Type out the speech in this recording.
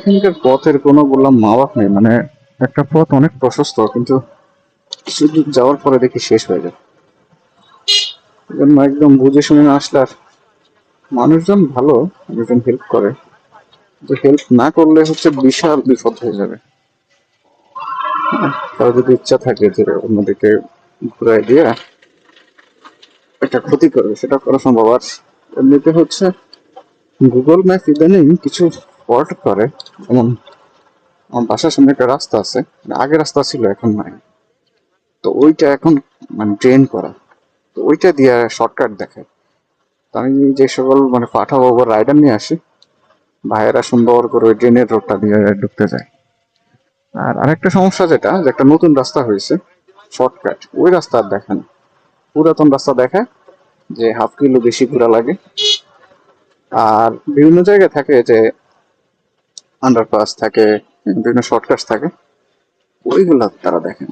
এখানকার পথের কোনো বললাম মাওয়া নেই, মানে একটা পথ অনেক প্রশস্ত, কিন্তু কিছু দূর যাওয়ার পরে দেখি শেষ হয়ে যায়। এজন্য একদম বুঝে শুনে না আসলে আর মানুষজন ভালো, একজন হেল্প করে, তো হেল্প না করলে হচ্ছে বিশাল বিপদ হয়ে যাবে। কারো যদি ইচ্ছা থাকে যে অন্যদিকে ঘুরাই দিয়ে একটা ক্ষতি করবে, সেটা করা সম্ভব। আর এমনিতে হচ্ছে গুগল ম্যাপ ইদানিং কিছু ফল্ট করে। যেমন আমার বাসার সামনে একটা রাস্তা আছে, মানে আগে রাস্তা ছিল এখন নাই, তো ওইটা এখন মানে ড্রেন করা, তো ওইটা দিয়ে শর্টকাট দেখায়। তো আমি যে সকল মানে পাঠাবো বা রাইডার নিয়ে আসি, ভাইয়েরা সুন্দর করে ওই ড্রেনের রোডটা দিয়ে ঢুকতে যায়। আর আরেকটা সমস্যা যেটা, যে একটা নতুন রাস্তা হয়েছে শর্টকাট, ওই রাস্তা আর দেখে না, পুরাতন রাস্তা দেখায় যে হাফ কিলো বেশি ঘোরা লাগে। আর বিভিন্ন জায়গায় থাকে যে আন্ডারপাস থাকে, বিভিন্ন শর্টকাট থাকে, ওইগুলা তারা দেখেন।